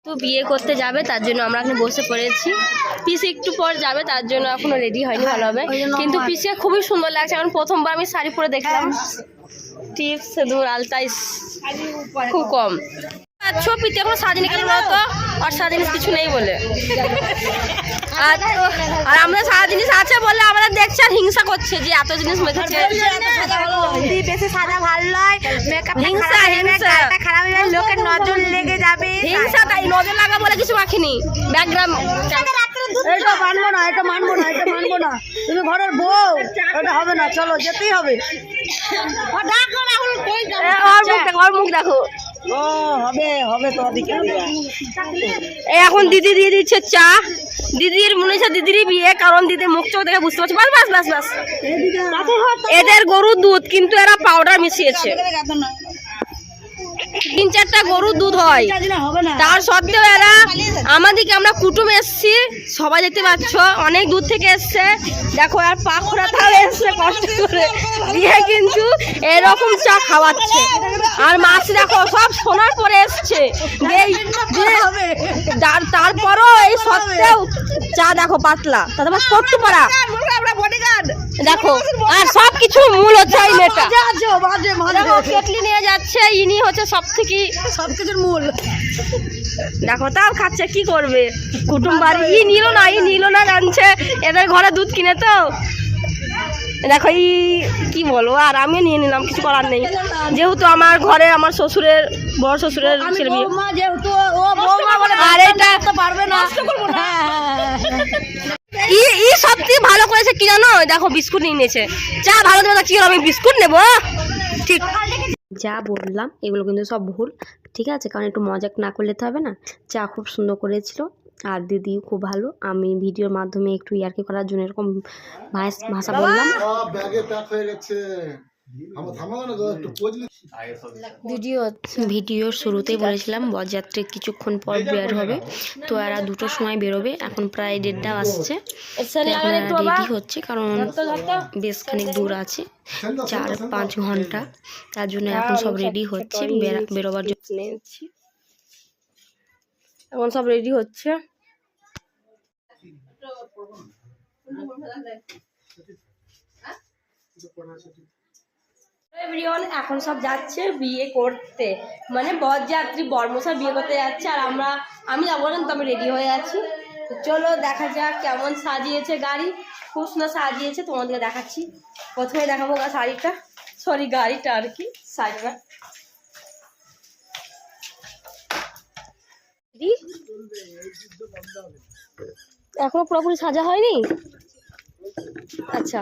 তো বিয়ে করতে যাবে তার জন্য আমরা এখানে বসে পড়েছি। পিসি একটু পর যাবে তার জন্য এখনো রেডি হয়নি ভালোভাবে, কিন্তু পিসিকে খুবই সুন্দর লাগছে। এখন প্রথমবার আমি শাড়ি পরে দেখলাম। টিপস সিঁদুর আলতা খুব কম। আচ্ছা পিসি এখন সাজিনি কেন বলতো? আর সারা জিনিস কিছু নেই বলে, আর আমরা সারা জিনিস আছে বলে আমরা দেখছি আর হিংসা করছে যে এত জিনিস মেখেছে। বেশি সাদা ভালো নয়, মেকআপ হিংসা হিংসা খারাপ হয়ে যাবে, লোকের নজর লেগে যাবে। হিংসা তাই নজর লাগা বলে কিছু মাখিনি। ব্যাকগ্রাউন্ড এটা মানবো না, এটা মানবো না, এটা মানবো না। তুমি ঘরের বউ, এটা হবে না। চলো যেতেই হবে। ওর মুখ দেখো। ও হবে হবে তো ওদিকে। এখন দিদি দিয়ে দিচ্ছে চা। দিদির মনে হচ্ছে দিদিরই বিয়ে, কারণ দিদির মুখ চোখ দেখে বুঝতে পারছি। বাস বাস বাস বাস। এদের গরুর দুধ, কিন্তু এরা পাউডার মিশিয়েছে। 3-4টা গরুর দুধ হয়, তার সত্ত্বেও এরা আমাদেরকে, আমরা কুটুম এসছি সবাই দেখতে পাচ্ছ, অনেক দূর থেকে এসছে। দেখো আর পাখরা তাও এসছে কষ্ট করে দিয়ে, কিন্তু এরকম চা খাওয়াচ্ছে। আর মাছ দেখো সব শোনার পরে এসছে, তারপরও এই সত্ত্বেও চা দেখো পাতলা, তারপর কট্টু পাড়া দেখো। আর সবকিছু মূল হচ্ছে এই মেয়েটা। কেটলি নিয়ে যাচ্ছে, ইনি হচ্ছে সবকিছুর মূল। দেখো তাও খাচ্ছে, কি করবে কুটুম বাড়ি। ই নিল না জানছে এদের ঘরে দুধ কিনে। তো দেখো কি বলবো, আর আমি নিয়ে নিলাম, কিছু করার নেই। যেহেতু আমার ঘরে আমার শ্বশুরের বড় শ্বশুরের ছেলে বিয়ে, আর এটা পারবে না। ই সবচেয়ে ভালো করেছে কি জানো, দেখো বিস্কুট নিয়ে নিয়েছে। চা ভালো দেবে না, কি হলো আমি বিস্কুট নেবো? ঠিক যা বললাম এগুলো কিন্তু সব ভুল, ঠিক আছে? কারণ একটু মজা না করলে তো হবে না। চা খুব সুন্দর করেছিল, আর দিদিও খুব ভালো। আমি ভিডিওর মাধ্যমে একটু ইয়ার্কি করার জন্য এরকম ভাষা বললাম। ভিডিওর শুরুতেই বলেছিলাম বরযাত্রী কিছুক্ষণ পর বের হবে, তো এরা 2টোর সময় বেরোবে। এখন প্রায় 1:30 আসছে, রেডি হচ্ছে, কারণ বেশ খানিক দূর আছে, 4-5 ঘন্টা। তার জন্য এখন সব রেডি হচ্ছে বেরোবার জন্য। এখন সব রেডি হচ্ছে। এখন সব যাচ্ছে বিয়ে করতে, মানে বরযাত্রী বরমশাই বিয়ে করতে যাচ্ছে, আর আমি যাবো না, তো আমি রেডি হয়ে আছি। তো চলো দেখা যাক কেমন সাজিয়েছে গাড়ি। খুব সুন্দর সাজিয়েছে, তোমাদেরকে দেখাচ্ছি। প্রথমে দেখাবো শাড়িটা, সরি গাড়িটা আর কি, শাড়িটা। এখনো পুরোপুরি সাজা হয়নি। আচ্ছা,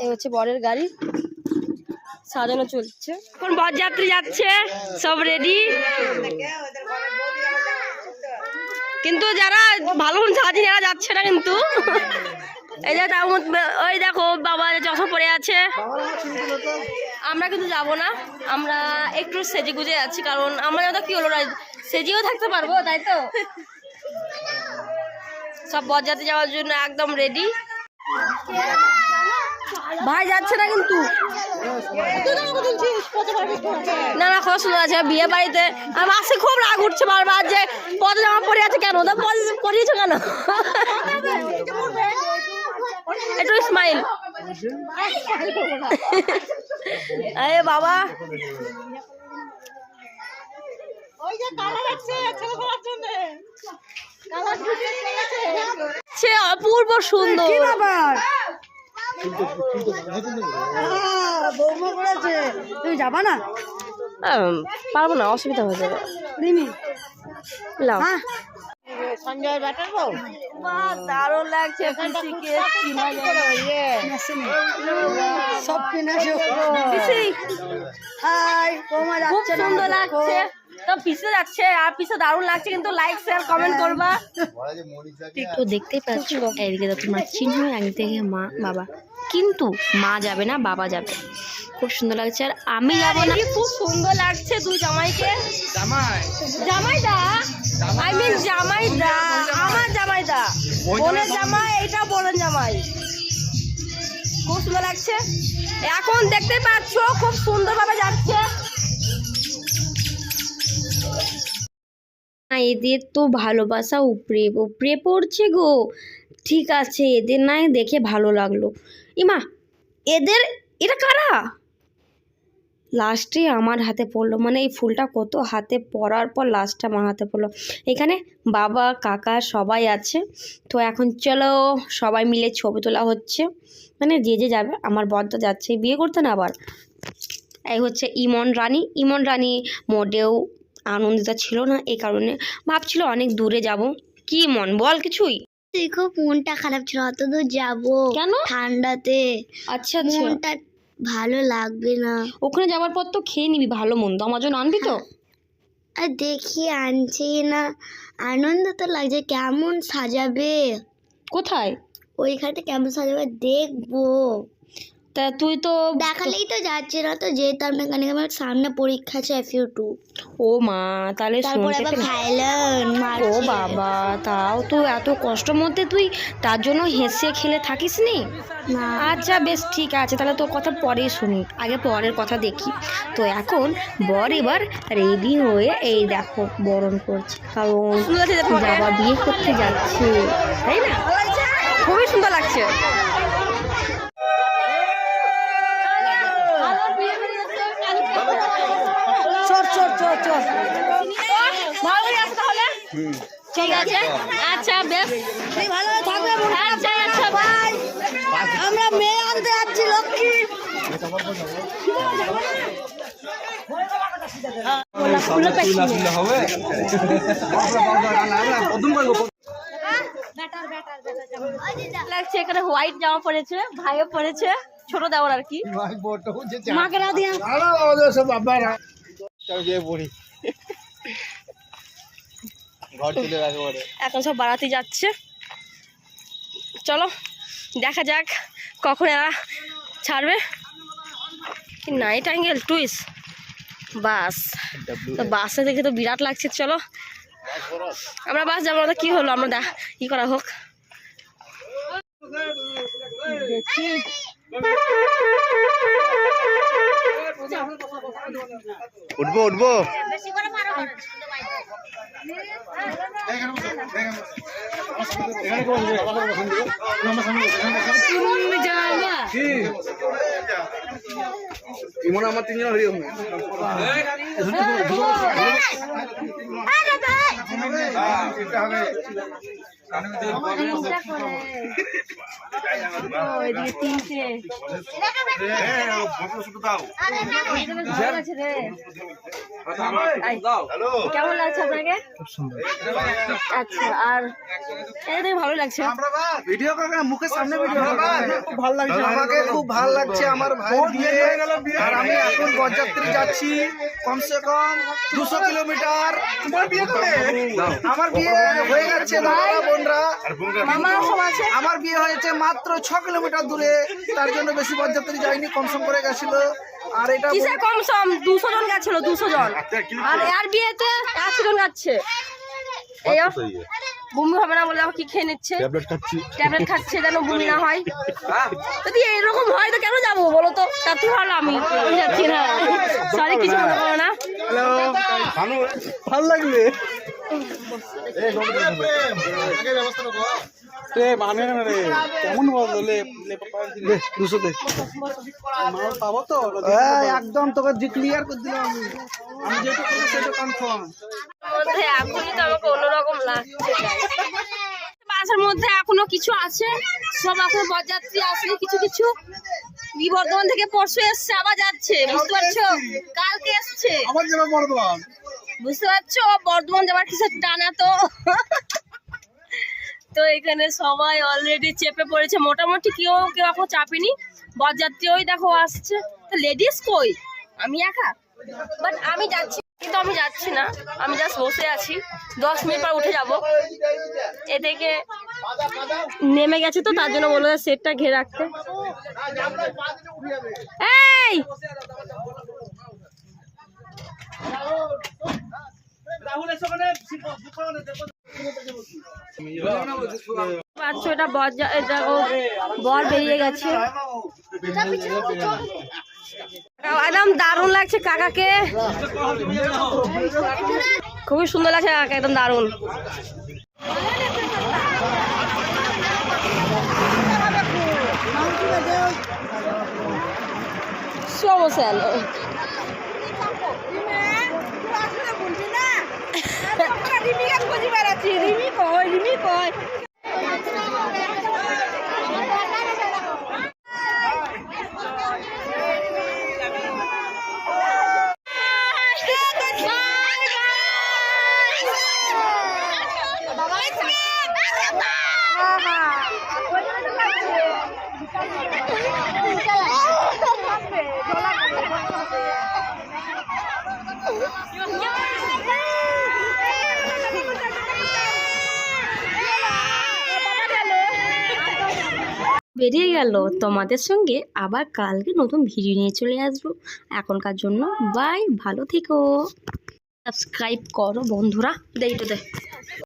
এই হচ্ছে বরের গাড়ি, সাজানো চলছে। এখন বরযাত্রী যাচ্ছে, সব রেডি। কিন্তু যারা ভালো সাজিয়ে এরা যাচ্ছে না, কিন্তু এই যে ওই দেখো বাবা চশমা পরে আছে। আমরা কিন্তু যাবো না, আমরা একটু সেজে গুজে যাচ্ছি, কারণ আমরা তো কি হলো, সেজেও থাকতে পারবো, তাই তো। সব বরযাত্রী যাওয়ার জন্য একদম রেডি। ভাই যাচ্ছে না কিন্তু, না না খুব সুন্দর আছে বিয়ে বাড়িতে। আমার আসে খুব রাগ উঠছে বারবার যে পদ জামা পরে আছে কেন, তা পরিয়েছো কেন? একটু স্মাইল। আরে বাবা অপূর্ব সুন্দর। তুমি যাবা না? পারবো না, অসুবিধা হয়ে যাবে। সঞ্জয় বাটার বউ দারুণ লাগছে, সব কিনেছে, খুব সুন্দর লাগছে। তো পিছে যাচ্ছে, আর পিছে দারুণ লাগছে, কিন্তু লাইক শেয়ার কমেন্ট করবা। তো দেখতেই পাচ্ছ এদিকে তো তোমার চিহ্ন, আগে থেকে মা বাবা, কিন্তু মা যাবে না, বাবা যাবে। খুব সুন্দর লাগছে, আর আমি যাবো না। খুব সুন্দর লাগছে দুই জামাইকে। জামাইদা আই মিন জামাইদা, আমার জামাইদা, বোনের জামাই, এইটা বোনের জামাই। খুব সুন্দর লাগছে। এখন দেখতে পাচ্ছ খুব সুন্দর ভাবে যাচ্ছে। এদের তো ভালোবাসা উপরে উপরে পড়ছে গো। ঠিক আছে, এদের নাই দেখে ভালো লাগলো। ইমা, এটা কারা? লাস্টে আমার হাতে পড়লো, মানে এই ফুলটা কত হাতে পড়ার পর লাস্টে আমার হাতে পড়লো। এখানে বাবা কাকা সবাই আছে। তো এখন চলো সবাই মিলে ছবি তোলা হচ্ছে, মানে যে যাবে। আমার বরটা যাচ্ছে বিয়ে করতে না আবার। এই হচ্ছে ইমন রানী মোটেও আনন্দিত ছিল না, এই কারণে ভাবছিল অনেক দূরে যাব। কি মন বল কিছুই? খুব মনটা খারাপ ছিল, অত দূর যাবো কেন? ঠান্ডাতে। আচ্ছা আচ্ছা, মনটা ভালো লাগবে না। ওখানে যাওয়ার পর তো খেয়ে নিবি ভালো মন্দ, আমার জন্য আনবি তো? আর দেখি আনছি না, আনন্দ তো লাগছে। কেমন সাজাবে, কোথায়? ওইখানে কেমন সাজাবে দেখবো। তা তুই তো দেখালেই তো যাচ্ছে না, তো যেতাম না, কেন আমার সামনে পরীক্ষা আছে FU2। ও মা, তাহলে তারপরে শুনতে আবার পেলাম। ফাইলেন ও বাবা, তাও তো এত কষ্ট মধ্যে তুই তার জন্য হেসে খেলে থাকিস নি? না। আচ্ছা বেশ ঠিক আছে, তাহলে তোর কথা পরেই শুনি, আগে পরের কথা দেখি। তো এখন বর এবার রেডি হয়ে এই দেখো বরণ করছে, কারণ বাবা বিয়ে করতে যাচ্ছে, তাই না? খুবই সুন্দর লাগছে। চল ভালো আছে তাহলে? ঠিক আছে, আচ্ছা বেশ ভালো থাকবে। আচ্ছা আচ্ছা বাই। আমরা মেয়ে আনতে যাচ্ছি লক্ষ্মী। লাগছে এখানে হোয়াইট জামা পরেছে, ভাইও পরেছে, ছোট দেওয়ার আর কি। মাকে না দিয়া এখন সব বাড়াতে যাচ্ছে। চলো দেখা যাক কখন এরা ছাড়বে। নাইট অ্যাঙ্গেল টুইস্ট বাস, তো বাসে দেখে তো বিরাট লাগছে। চলো আমরা বাস যাবো না, কি হলো, আমরা কি করা হোক দেখি। উঠবো ইমন আমার তিনজন হরি কেমন লাগছে আপনাকে? আচ্ছা, আর এটা ভালো লাগছে। ভিডিও করে মুখের সামনে ভিডিও খুব ভালো লাগছে আমাকে, খুব ভালো লাগছে। আমার ভাই বিয়ে আর আমি এখন বরযাত্রী যাচ্ছি কমসে কম 200 কিলোমিটার। তোমার বিয়ে কবে? আমার বিয়ে হয়ে গেছে দাদা বোনরা, মামা সব আছে। আমার বিয়ে হয়েছে মাত্র 6 কিলোমিটার দূরে, তার জন্য বেশি বরযাত্রী যায়নি, কমসম করে গেছিল। আর এটা কিসে কম সম 200 জন গেছিল, 200 জন। আর এর বিয়েতে 100 জন যাচ্ছে। এই বমি হবে না বলে কি খেয়ে নিচ্ছে, ট্যাবলেট খাচ্ছে যেন বমি না হয়। যদি এরকম হয় তো কেন যাবো বলো তো? তার থেকে ভালো আমি যাচ্ছি না। সরি, কিছু মনে করো না। ভালো লাগবে কেমন বললে পাবো তো একদম, তোকে ক্লিয়ার করে দিলাম আমি যেটা করবো সেটা কনফার্ম। মধ্যে এখনই তো আমাকে অন্যরকম লাগছে। বাসের মধ্যে এখনো কিছু আছে, সব এখনো বরযাত্রী আসলে কিছু কিছু বর্ধমান থেকে পরশু এসছে, আবার যাচ্ছে, বুঝতে পারছো? কালকে এসছে, আবার যাবে বর্ধমান, বুঝতে পারছো? বর্ধমান যাবার কিসের টানা তো। তো এখানে সবাই অলরেডি চেপে পড়েছে, মোটামুটি কেউ এখনো চাপেনি। বরযাত্রী ওই দেখো আসছে, তো লেডিস কই? আমি একা, বাট আমি যাচ্ছি, কিন্তু আমি যাচ্ছি না, আমি জাস্ট বসে আছি। 10 মিনিট পর উঠে যাব। এ থেকে নেমে গেছে তো তার জন্য বললো সেটটা ঘিরে রাখতে। এই পাঁচশো, এটা বর বেরিয়ে গেছে। একদম দারুণ লাগছে কাকাকে। খুবই সুন্দর লাগছে, একদম দারুণ। সমস্যা নেই। বেরিয়ে গেল। তোমাদের সঙ্গে আবার কালকে নতুন ভিডিও নিয়ে চলে আসবো। এখনকার জন্য বাই, ভালো থেকো, সাবস্ক্রাইব করো বন্ধুরা। দে।